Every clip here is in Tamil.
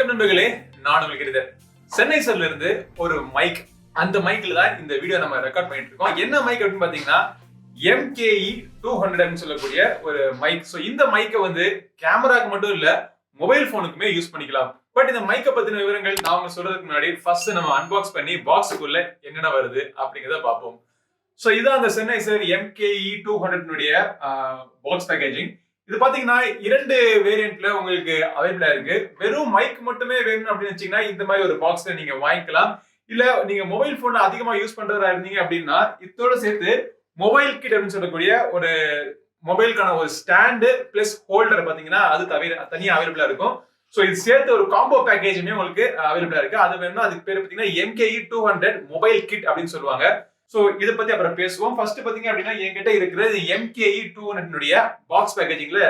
வணக்கம் நண்பர்களே, நான் உங்களுக்கு சென்னைசர்ல இருந்து ஒரு மைக். அந்த மைக்ல தான் இந்த வீடியோ நம்ம ரெக்கார்ட் பண்ணிட்டு இருக்கோம். என்ன மைக் அப்படின்னு பாத்தீங்கன்னா MKE 200 சொல்லக்கூடிய ஒரு மைக். சோ இந்த மைக்கை வந்து கேமராக்கு மட்டும் இல்ல, மொபைல் போனுக்குமே யூஸ் பண்ணிக்கலாம். பட் இந்த மைக்கை பத்தின விவரங்கள் நான் உங்களுக்கு சொல்றதுக்கு முன்னாடி ஃபர்ஸ்ட் நம்ம அன்பாக்ஸ் பண்ணி பாக்ஸுக்குள்ள என்னென்ன வருது அப்படிங்கறத பார்ப்போம். சோ இதான் அந்த சென்னைசர் MKE 200 பாக்ஸ் பேக்கேஜிங். இது பாத்தீங்கன்னா இரண்டு வேரியன்ட்ல உங்களுக்கு அவைலபிளா இருக்கு. வெறும் மைக் மட்டுமே வேணும் அப்படின்னு வச்சீங்கன்னா இந்த மாதிரி ஒரு பாக்ஸ்ல நீங்க வாங்கிக்கலாம். இல்ல நீங்க மொபைல் போன் அதிகமா யூஸ் பண்றதா இருந்தீங்க அப்படின்னா இதோட சேர்த்து மொபைல் கிட் அப்படின்னு சொல்லக்கூடிய ஒரு மொபைலுக்கான ஒரு ஸ்டாண்டு பிளஸ் ஹோல்டர் பாத்தீங்கன்னா அது தனியா அவைலபிளா இருக்கும். சோ இது சேர்த்து ஒரு காம்போ பேக்கேஜுமே உங்களுக்கு அவைலபிளா இருக்கு. அது வேணும்னா அதுக்கு பேர் பாத்தீங்கன்னா MKE 200 மொபைல் கிட் அப்படின்னு சொல்லுவாங்க. சோ இத பத்தி அப்புறம் பேசுவோம். ஃபர்ஸ்ட் பாத்தீங்க அப்படின்னா என்கிட்ட இருக்கிறது MKE 200 பாக்ஸ் பேக்கேஜிங்ல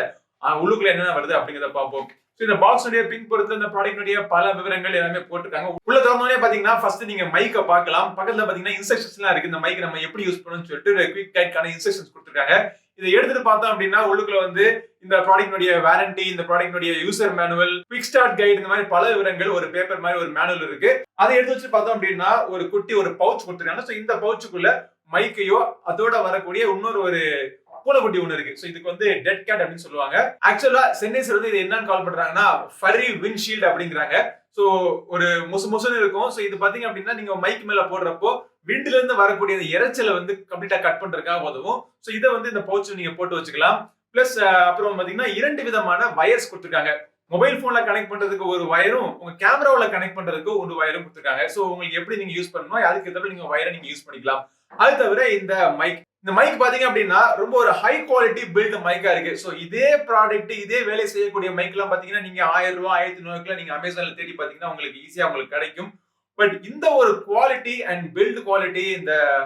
உள்ளுக்குள்ள என்னென்ன வருது அப்படிங்கறத பார்ப்போம். சோ இந்த பாக்ஸ் உடைய பின்புறத்துல இந்த ப்ராடக்ட் பல விவரங்கள் எல்லாமே போட்டுருக்காங்க. உள்ள திறந்தோடனே பாத்தீங்கன்னா ஃபர்ஸ்ட் நீங்க மைக்க பார்க்கலாம். பக்கத்துல பாத்தீங்கன்னா இன்ஸ்ட்ரக்ஷன்ஸ் எல்லாம் இருக்கு. இந்த மைக் நம்ம எப்படி யூஸ் பண்ணணும்னு சொல்லிட்டு குயிக் கைட்கான இன்ஸ்ட்ரக்ஷன்ஸ் கொடுத்திருக்காங்க. இதை எடுத்துட்டு பார்த்தோம் அப்படின்னா உள்ளுக்குள்ள வந்து இந்த ப்ராடக்ட் வாரண்டி, இந்த product user manual, quick start guide, இந்த மாதிரி பல விவரங்கள் ஒரு பேப்பர் மாதிரி ஒரு மேனுவல் இருக்கு. அதை எடுத்து வச்சு பார்த்தோம் அப்படின்னா ஒரு குட்டி ஒரு பவுச் கொடுத்துருக்காங்க. சோ இந்த பவுச்சுக்குள்ள மைக்கையோ அதோட வரக்கூடிய இன்னொரு ஒரு பூனைக்குட்டி ஒண்ணு இருக்கு. சோ இதுக்கு வந்து டெட் கேட் அப்படின்னு சொல்லுவாங்க. ஆக்சுவலா சென்னைசர் வந்து இது என்னன்னு கால் பண்றாங்கன்னா ஃபர்ரி விண்ட்ஷீல்ட் அப்படிங்கிறாங்க. சோ ஒரு முசுன்னு இருக்கும். சோ இது பாத்தீங்க அப்படின்னா நீங்க மைக் மேல போடுறப்போ விண்ட்ல இருந்து வரக்கூடிய இறைச்சலை வந்து கம்ப்ளீட்டா கட் பண்றதுக்காக உதவும். சோ இதை வந்து இந்த பவுச் நீங்க போட்டு வச்சுக்கலாம். பிளஸ் அப்புறம் பாத்தீங்கன்னா இரண்டு விதமான வயர்ஸ் கொடுத்துருக்காங்க. மொபைல் போன்ல கனெக்ட் பண்றதுக்கு ஒரு வயரும், உங்க கேமராவில் கனெக்ட் பண்றதுக்கு ஒரு வயரும் கொடுத்துருக்காங்க. சோ உங்களுக்கு எப்படி நீங்க யூஸ் பண்ணணும் அதுக்கு ஏற்ற நீங்க வயரை நீங்க யூஸ் பண்ணிக்கலாம். அது தவிர இந்த மைக் பாத்தீங்க அப்படின்னா ரொம்ப ஒரு ஹை குவாலிட்டி பில்ட் மைக்கா இருக்கு. சோ இதே ப்ராடக்ட் இதே வேலை செய்யக்கூடிய மைக் எல்லாம் பாத்தீங்கன்னா நீங்க 1000 ரூபாய் 1500 நீங்க அமேசான்ல தேடி பாத்தீங்கன்னா உங்களுக்கு ஈஸியா உங்களுக்கு கிடைக்கும். பட் இந்த ஒரு குவாலிட்டி அண்ட் பில்ட் குவாலிட்டி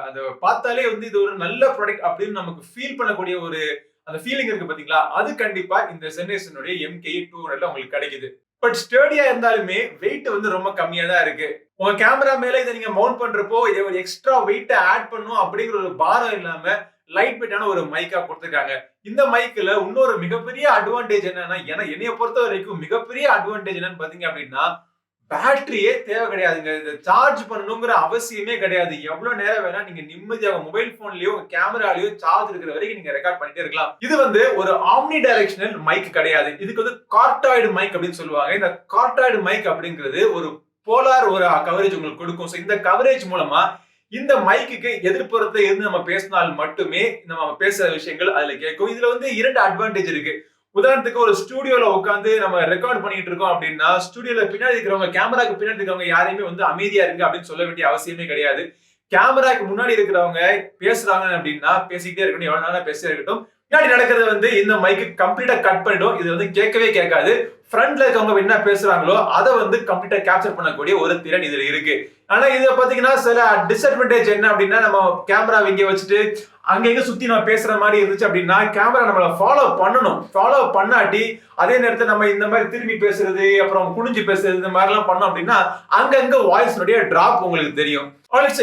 அந்த பார்த்தாலே வந்து இது ஒரு நல்ல ப்ராடக்ட் அப்படின்னு நமக்கு ஃபீல் பண்ணக்கூடிய ஒரு அந்த ஃபீலிங் இருக்கு பாத்தீங்களா, அது கண்டிப்பா இந்த சென்னைசனுடைய MKE 200 உங்களுக்கு கிடைக்குது. பட் ஸ்டர்டியா இருந்தாலுமே வெயிட் வந்து ரொம்ப கம்மியா தான் இருக்கு. உங்க கேமரா மேல இதை நீங்க மவுண்ட் பண்றப்போ இதை ஒரு எக்ஸ்ட்ரா வெயிட் ஆட் பண்ணும் அப்படிங்கிற ஒரு பாரம் இல்லாம லைட் வெயிட்டான ஒரு மைக்கா கொடுத்துருக்காங்க. இந்த மைக்ல இன்னொரு மிகப்பெரிய அட்வான்டேஜ் என்னன்னா, என்னைய பொறுத்த வரைக்கும் மிகப்பெரிய அட்வான்டேஜ் என்னன்னு பாத்தீங்க அப்படின்னா பேட்டரியே தேவை கிடையாதுங்க. இதை சார்ஜ் பண்ணணுங்கிற அவசியமே கிடையாது. எவ்வளவு நேரம் வேணா நீங்க நிம்மதியாக மொபைல் போன்லயோ கேமராலயோ சார்ஜ் இருக்கிற வரைக்கும் நீங்க ரெக்கார்ட் பண்ணிட்டே இருக்கலாம். இது வந்து ஒரு ஆம்னி டைரக்ஷனல் மைக் கிடையாது. இதுக்கு வந்து கார்டாய்டு மைக் அப்படின்னு சொல்லுவாங்க. இந்த கார்டாய்டு மைக் அப்படிங்கிறது ஒரு போலார் ஒரு கவரேஜ் உங்களுக்கு கொடுக்கும். இந்த கவரேஜ் மூலமா இந்த மைக்குக்கு எதிர்ப்புறத்தை இருந்து நம்ம பேசினால் மட்டுமே நம்ம பேசுற விஷயங்கள் அதுல கேட்கும். இதுல வந்து இரண்டு அட்வான்டேஜ் இருக்கு. உதாரணத்துக்கு ஒரு ஸ்டுடியோல உட்காந்து நம்ம ரெக்கார்ட் பண்ணிட்டு இருக்கோம் அப்படின்னா ஸ்டுடியோல பின்னாடி இருக்கிறவங்க, கேமராக்கு பின்னாடி இருக்கிறவங்க யாரையுமே வந்து அமைதியா இருங்க அப்படின்னு சொல்ல வேண்டிய அவசியமே கிடையாது. கேமராக்கு முன்னாடி இருக்கிறவங்க பேசுறாங்க அப்படின்னா பேசிக்கிட்டே இருக்கணும், எவ்வளவு நாளா பேசிட்டே இருக்கட்டும். பின்னாடி நடக்கிறது வந்து இந்த மைக்கு கம்ப்ளீட்டா கட் பண்ணிடும். இது வந்து கேட்கவே கேட்காது. ஃப்ரண்ட்ல இருக்கவங்க என்ன பேசுறாங்களோ அதை வந்து கம்ப்ளீட்டா கேப்சர் பண்ணக்கூடிய ஒரு திறன் இதுல இருக்கு. ஆனா இதை பாத்தீங்கன்னா சில டிஸ்அட்வான்டேஜ் என்ன அப்படின்னா, நம்ம கேமரா இங்க வச்சுட்டு அங்க சுத்தி நம்ம பேசுற மாதிரி இருந்துச்சு அப்படின்னா கேமரா நம்மள ஃபாலோ பண்ணாட்டி அதே நேரத்தில் நம்ம இந்த மாதிரி திரும்பி பேசுறது அப்புறம் குனிஞ்சு பேசுறது இந்த மாதிரி எல்லாம் பண்ணோம் அப்படின்னா அங்கங்க வாய்ஸ்னுடைய டிராப் உங்களுக்கு தெரியும்.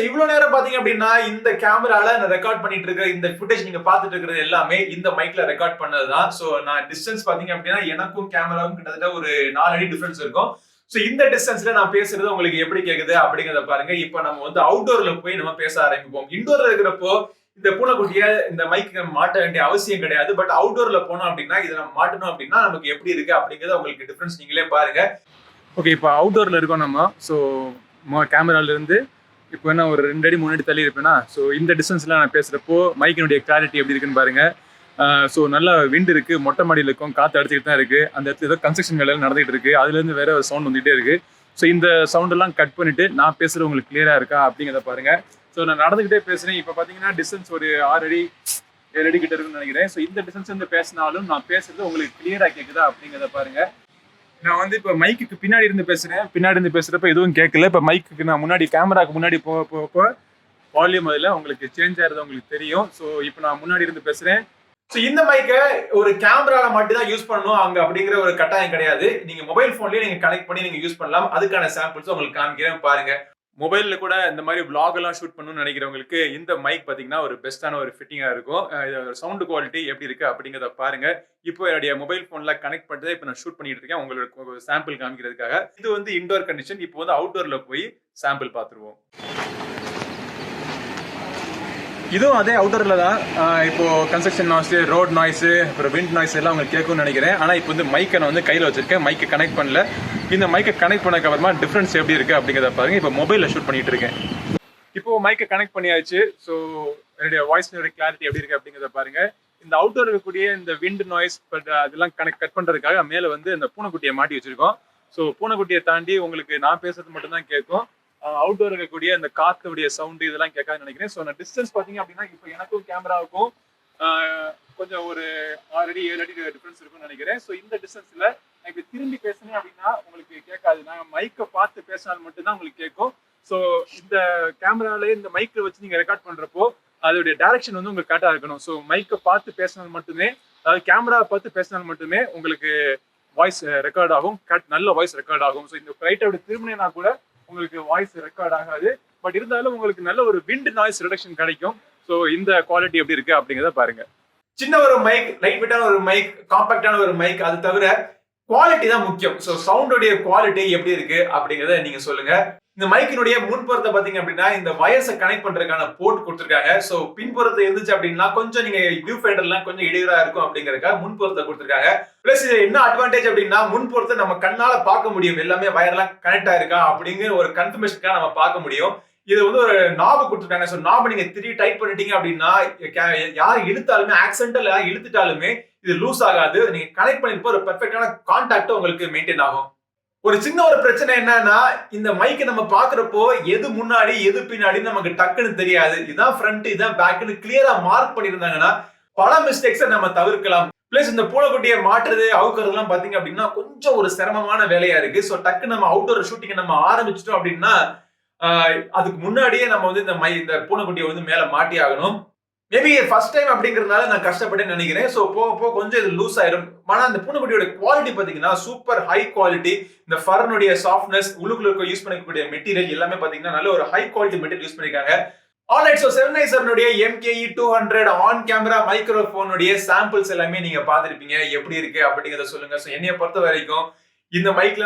இவ்வளவு நேரம் பாத்தீங்க அப்படின்னா இந்த கேமரால நான் ரெக்கார்ட் பண்ணிட்டு இருக்கிற இந்த ஃபுட்டேஜ் நீங்க பாத்துட்டு இருக்கிறது எல்லாமே இந்த மைக்ல ரெக்கார்ட் பண்ணதுதான். சோ நான் டிஸ்டன்ஸ் பாத்தீங்க அப்படின்னா எனக்கும் கேமராவும் கிட்டத்தட்ட ஒரு 4 அடி டிஃபரன்ஸ் இருக்கும். சோ இந்த டிஸ்டன்ஸ்ல நான் பேசுறது உங்களுக்கு எப்படி கேக்குது அப்படிங்கறத பாருங்க. இப்போ நம்ம வந்து அவுட்டோர்ல போய் நம்ம பேச ஆரம்பிப்போம். இன்டோர்ல இருக்கிறப்போ இந்த பூனைக்குட்டிய இந்த மைக்கு மாட்ட வேண்டிய அவசியம் கிடையாது. பட் அவுட்டோர்ல போனோம் அப்படின்னா இதை நம்ம மாட்டணும் அப்படின்னா நமக்கு எப்படி இருக்கு அப்படிங்கறத உங்களுக்கு டிஃபரன்ஸ் நீங்களே பாருங்க. ஓகே, இப்போ அவுட்டோர்ல இருக்கோம் நம்ம. ஸோ கேமரால இருந்து இப்போ என்ன ஒரு 2 அடி 3 அடி தள்ளி இருப்பேன்னா, ஸோ இந்த டிஸ்டன்ஸ்ல நான் பேசுறப்போ மைக்கினுடைய கிளாரிட்டி எப்படி இருக்குன்னு பாருங்க. ஸோ நல்லா விண்ட் இருக்கு, மொட்டை மாடியில் இருக்கும், காற்று அடிச்சுக்கிட்டு தான் இருக்கு. அந்த இடத்துல ஏதோ கன்ஸ்ட்ரக்ஷன் வேலை நடந்துகிட்டு இருக்கு, அதுல இருந்து வேற ஒரு சவுண்ட் வந்துகிட்டே இருக்கு. ஸோ இந்த சவுண்ட் எல்லாம் கட் பண்ணிட்டு நான் பேசுறது உங்களுக்கு கிளியரா இருக்கா அப்படிங்கிறத பாருங்க. ஸோ நான் நடந்துகிட்டே பேசுறேன். இப்போ பார்த்தீங்கன்னா டிஸ்டன்ஸ் ஒரு 6 அடி 7 அடி கிட்ட இருக்குன்னு நினைக்கிறேன். ஸோ இந்த டிஸ்டன்ஸ் வந்து பேசினாலும் நான் பேசுறது உங்களுக்கு கிளியரா கேட்குதா அப்படிங்கிறத பாருங்க. நான் வந்து இப்போ மைக்குக்கு பின்னாடி இருந்து பேசுறேன். பின்னாடி இருந்து பேசுறப்ப எதுவும் கேட்கல. இப்போ மைக்குக்கு நான் முன்னாடி கேமராக்கு முன்னாடி போக வால்யூம் அதில் உங்களுக்கு சேஞ்ச் ஆகிறது உங்களுக்கு தெரியும். ஸோ இப்போ நான் முன்னாடி இருந்து பேசுறேன். சோ இந்த மைக்கை ஒரு கேமரால மட்டும் தான் யூஸ் பண்ணணும் அங்க அப்படிங்கிற ஒரு கட்டாயம் கிடையாது. நீங்க மொபைல் போன்லயே நீங்க கனெக்ட் பண்ணி நீங்க யூஸ் பண்ணலாம். அதுக்கான சாம்பிள்ஸ் உங்களுக்கு காமிக்கிறேன் பாருங்க. மொபைல்ல கூட இந்த மாதிரி vlog எல்லாம் ஷூட் பண்ணணும்னு நினைக்கிறவங்களுக்கு இந்த மைக் பாத்தீங்கன்னா ஒரு பெஸ்டான ஒரு ஃபிட்டிங்கா இருக்கும். சவுண்ட் குவாலிட்டி எப்படி இருக்கு அப்படிங்கறத பாருங்க. இப்போ என்னுடைய மொபைல் போன்ல கனெக்ட் பண்ணிட்டு இப்போ நான் ஷூட் பண்ணிட்டு இருக்கேன் உங்களுக்கு சாம்பிள் காமிக்கிறதுக்காக. இது வந்து இன்டோர் கண்டிஷன். இப்போ வந்து அவுட்டோர்ல போய் சாம்பிள் பார்த்துருவோம். இதுவும் அதே அவுட்டர்ல தான். இப்போ கன்ஸ்ட்ரக்ஷன் நாய்ஸ், ரோட் நாய்ஸ், அப்புறம் விண்ட் நாய்ஸ் எல்லாம் உங்களுக்கு கேட்கும்னு நினைக்கிறேன். ஆனா இப்போ வந்து மைக்கை நான் வந்து கையில வச்சிருக்கேன், மைக்கை கனெக்ட் பண்ணல. இந்த மைக்கை கனெக்ட் பண்ணதுக்கு அப்புறமா டிஃபரன்ஸ் எப்படி இருக்கு அப்படிங்கிறத பாருங்க. இப்போ மொபைல்ல ஷூட் பண்ணிட்டு இருக்கேன். இப்போ மைக்கை கனெக்ட் பண்ணியாச்சு. ஸோ என்னுடைய வாய்ஸ்னுடைய கிளாரிட்டி எப்படி இருக்கு அப்படிங்கிறத பாருங்க. இந்த அவுட்டோர் இருக்கக்கூடிய இந்த விண்ட் நாய்ஸ் அதெல்லாம் கட் பண்றதுக்காக மேல வந்து இந்த பூனைக்குட்டியை மாட்டி வச்சிருக்கோம். ஸோ பூனைக்குட்டியை தாண்டி உங்களுக்கு நான் பேசுறது மட்டும் தான் கேட்கும். அவுட்டோர் இருக்கக்கூடிய இந்த காத்துடைய சவுண்ட் இதெல்லாம் கேட்காதுன்னு நினைக்கிறேன். ஸோ நான் டிஸ்டன்ஸ் பார்த்தீங்க அப்படின்னா இப்போ எனக்கும் கேமராவுக்கும் கொஞ்சம் ஒரு 6 அடி 7 அடி டிஃபரன்ஸ் இருக்கும்னு நினைக்கிறேன். ஸோ இந்த டிஸ்டன்ஸ்ல நான் இப்போ திரும்பி பேசுனேன் அப்படின்னா உங்களுக்கு கேட்காது. நான் மைக்கை பார்த்து பேசினால் மட்டும்தான் உங்களுக்கு கேட்கும். ஸோ இந்த கேமரால இந்த மைக்கை வச்சு நீங்க ரெக்கார்ட் பண்றப்போ அதோடைய டைரக்ஷன் வந்து உங்களுக்கு கரெக்டாக இருக்கணும். ஸோ மைக்கை பார்த்து பேசினால் மட்டுமே, அதாவது கேமராவை பார்த்து பேசினால் மட்டுமே உங்களுக்கு வாய்ஸ் ரெக்கார்ட் ஆகும், நல்ல வாய்ஸ் ரெக்கார்ட் ஆகும். ஸோ இந்த ஃப்ளைட்டை அப்படி திரும்பினா கூட உங்களுக்கு வாய்ஸ் ரெக்கார்ட் ஆகாது. பட் இருந்தாலும் உங்களுக்கு நல்ல ஒரு விண்ட் நாய்ஸ் ரிடக்ஷன் கிடைக்கும். ஸோ இந்த குவாலிட்டி எப்படி இருக்கு அப்படிங்கிறத பாருங்க. சின்ன ஒரு மைக், லைட் வெயிட்டான ஒரு மைக், காம்பாக்டான ஒரு மைக், அது தவிர குவாலிட்டி தான் முக்கியம். ஸோ சவுண்டோடைய குவாலிட்டி எப்படி இருக்கு அப்படிங்கிறத நீங்க சொல்லுங்க. இந்த மைக்கினுடைய முன்புறத்தை பாத்தீங்க அப்படின்னா இந்த வயர்ஸை கனெக்ட் பண்றதுக்கான போர்ட் கொடுத்துருக்காங்க. ஸோ பின்புறத்தை இருந்துச்சு அப்படின்னா கொஞ்சம் நீங்க வியூ ஃபைண்டர்லாம் கொஞ்சம் இடையூறா இருக்கும் அப்படிங்கறதுக்காக முன்புறத்தை கொடுத்துருக்காங்க. பிளஸ் இது என்ன அட்வான்டேஜ் அப்படின்னா முன்புறத்தை நம்ம கண்ணால பார்க்க முடியும், எல்லாமே வயர்லாம் கனெக்ட் ஆயிருக்கா அப்படிங்கிற ஒரு கன்ஃபர்மேஷனுக்காக நம்ம பார்க்க முடியும். இது வந்து ஒரு நாபு கொடுத்துருக்காங்க. ஸோ நாபு நீங்க டைட் பண்ணிட்டீங்க அப்படின்னா யார் இழுத்தாலுமே, ஆக்சிடென்டல் இழுத்துட்டாலுமே இது லூஸ் ஆகாது. நீங்க கனெக்ட் பண்ணிருப்போ ஒரு பெர்ஃபெக்டான கான்டாக்ட் உங்களுக்கு மெயின்டைன் ஆகும். ஒரு சின்ன ஒரு பிரச்சனை என்னன்னா இந்த மைக்கை நம்ம பாக்குறப்போ எது முன்னாடி எது பின்னாடி நமக்கு டக்குன்னு தெரியாது. இதான் ஃப்ரண்ட் இதான் பேக்னு கிளியரா மார்க் பண்ணிருந்தாங்கன்னா பல மிஸ்டேக்ஸை நம்ம தவிர்க்கலாம். பிளஸ் இந்த பூனைக்குட்டியை மாற்றுறது அவுக்கிறதுலாம் பாத்தீங்க அப்படின்னா கொஞ்சம் ஒரு சிரமமான வேலையா இருக்கு. ஸோ டக்கு நம்ம அவுட்டோர் ஷூட்டிங் நம்ம ஆரம்பிச்சிட்டோம் அப்படின்னா அதுக்கு முன்னாடியே நம்ம வந்து இந்த பூனைக்குட்டியை வந்து மேல மாட்டி ஆகணும். மேபி ஃபர்ஸ்ட் டைம் அப்படிங்கறதுனால நான் கஷ்டப்பட்டேன்னு நினைக்கிறேன். ஸோ போக கொஞ்சம் இது லூஸ் ஆயிரும். ஆனா அந்த பூனைக்குட்டியோட குவாலிட்டி பாத்தீங்கன்னா சூப்பர் ஹை குவாலிட்டி. இந்த ஃபர்னுடைய சாஃப்ட்னஸ், உள்ளுக்குள்ள யூஸ் பண்ணக்கூடிய மெட்டீரியல் எல்லாமே பாத்தீங்கன்னா நல்ல ஒரு ஹை குவாலிட்டி மெட்டீரியல் யூஸ் பண்ணிருக்காங்க. Alright, so Sennheiser MKE 200 on camera மைக்ரோஃபோனுடைய சாம்பிள்ஸ் எல்லாமே நீங்க பாத்திருப்பீங்க. எப்படி இருக்கு அப்படிங்கறத சொல்லுங்க. ஸோ என்னைய பொறுத்த வரைக்கும் இந்த மைக்ல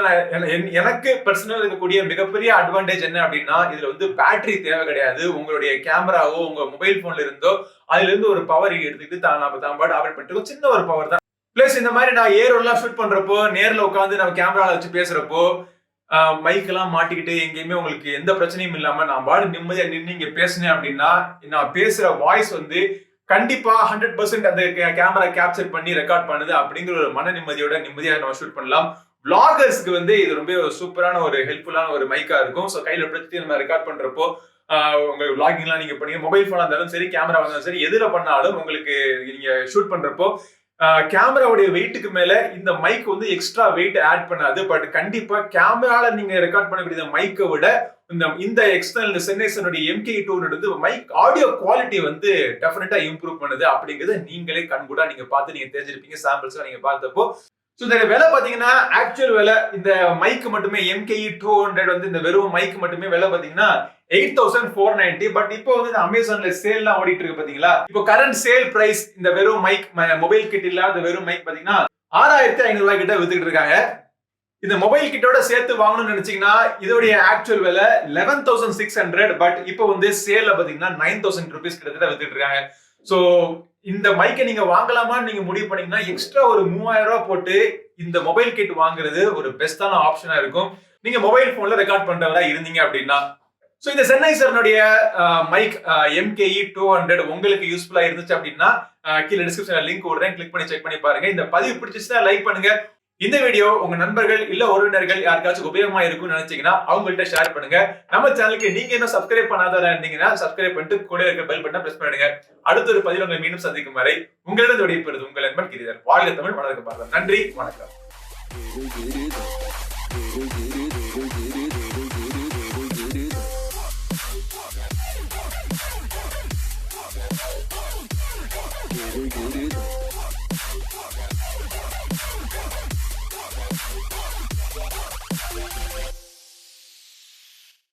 எனக்கு பர்சனல் இருக்கக்கூடிய மிகப்பெரிய அட்வான்டேஜ் என்ன அப்படின்னா இதுல வந்து பேட்டரி தேவை கிடையாது. உங்களுடைய கேமராவோ உங்க மொபைல் போன்ல இருந்தோ அதுல இருந்து ஒரு பவர் எடுத்துக்கிட்டு தான் பாட்டு ஆப்ரேட் பண்ணிட்டு சின்ன ஒரு பவர் தான். பிளஸ் இந்த மாதிரி நான் ஏரோலாம் ஷூட் பண்றப்போ நேர்ல உட்காந்து நம்ம கேமரால வச்சு பேசுறப்போ மைக் எல்லாம் மாட்டிக்கிட்டு எங்கேயுமே உங்களுக்கு எந்த பிரச்சனையும் இல்லாம நான் பாடு நிம்மதியா நின்று இங்க பேசினேன் அப்படின்னா நான் பேசுற வாய்ஸ் வந்து கண்டிப்பா 100% அந்த கேமரா கேப்சர் பண்ணி ரெக்கார்ட் பண்ணுது அப்படிங்கிற ஒரு மன நிம்மதியா நம்ம ஷூட் பண்ணலாம். விளாகர்ஸ்க்கு வந்து இது ரொம்ப சூப்பரான ஒரு ஹெல்ப்ஃபுல்லான ஒரு மைக்கா இருக்கும். ஸோ கையில பிடிச்சி நம்ம ரெக்கார்ட் பண்றப்போ உங்க விளாகிங்லாம் நீங்க பண்ணீங்க, மொபைல் போனா இருந்தாலும் சரி, கேமரா இருந்தாலும் சரி, எதுல பண்ணாலும் உங்களுக்கு நீங்க ஷூட் பண்றப்போ கேமராவுடைய வெயிட்டுக்கு மேல இந்த மைக் வந்து எக்ஸ்ட்ரா வெயிட் ஆட் பண்ணாது. பட் கண்டிப்பா கேமரால நீங்க ரெக்கார்ட் பண்ணக்கூடிய மைக்கை விட இந்த எக்ஸ்டர்னல் Sennheiser MKE 200 வந்து மைக் ஆடியோ குவாலிட்டி வந்து டெஃபினட்டா இம்ப்ரூவ் பண்ணுது அப்படிங்கறத நீங்களே கண்கூடா நீங்க பார்த்து நீங்க தெரிஞ்சிருப்பீங்க சாம்பிள்ஸ் நீங்க பார்த்தப்போ. ஸோ இந்த விலை பாத்தீங்கன்னா ஆக்சுவல் விலை இந்த மைக் மட்டுமே MKE 200 வந்து இந்த வெறும் மைக் மட்டுமே விலை பாத்தீங்கன்னா 8490. பட் இப்போ வந்து அமேசான்ல சேல்லாம் ஓடிட்டு இருக்கு பாத்தீங்களா. இப்போ கரண்ட் சேல் பிரைஸ் இந்த வெறும் மைக் மொபைல் கிட் இல்லாத வெறும் மைக் பாத்தீங்கன்னா 6500 ரூபாய் கிட்ட வித்துக்கிட்டு இருக்காங்க. இந்த மொபைல் கிட்டோட சேர்த்து வாங்கணும்னு நினைச்சீங்கன்னா இதோடைய ஆக்சுவல் விலை 11600. பட் இப்போ வந்து சேல்ல பாத்தீங்கன்னா 9000 ரூபீஸ் கிட்டத்தட்ட வித்துட்டு இருக்காங்க. ஸோ இந்த மைக்கை நீங்க வாங்கலாமான்னு நீங்க முடிவு பண்ணீங்கன்னா எக்ஸ்ட்ரா ஒரு 3000 ரூபாய் போட்டு இந்த மொபைல் கிட் வாங்குறது ஒரு பெஸ்டான ஆப்ஷனா இருக்கும் நீங்க மொபைல் போன்ல ரெக்கார்ட் பண்றவரா இருந்தீங்க அப்படின்னா. ஸோ இந்த Sennheiser மைக் MKE 200 உங்களுக்கு யூஸ்ஃபுல்லா இருந்துச்சு அப்படின்னா கீழே டிஸ்கிரிப்ஷன்ல லிங்க் விடுறேன், கிளிக் பண்ணி செக் பண்ணி பாருங்க. இந்த பதிவு பிடிச்சிச்சுன்னா லைக் பண்ணுங்க. இந்த வீடியோ உங்க நண்பர்கள் இல்ல உறவினர்கள் யாருக்காச்சும் உபயோகமா இருக்கும்னு நினைச்சீங்கன்னா அவங்கள்ட்ட ஷேர் பண்ணுங்க. நம்ம சேனலுக்கு நீங்க என்ன சப்ஸ்கிரைப் பண்ணாதவரா இருந்தீங்கன்னா சப்ஸ்கிரைப் பண்ணிட்டு கூட இருக்க பெல் பட்டனை பிரஸ் பண்ணுங்க. அடுத்த ஒரு பதிவில் உங்களை மீண்டும் சந்திக்கும் வரை உங்களிடம் விடைபெறுவது உங்கள் நண்பன் கிரிதர். வாழ்க தமிழ், வளர்க்க பாருங்க. நன்றி, வணக்கம். Giri.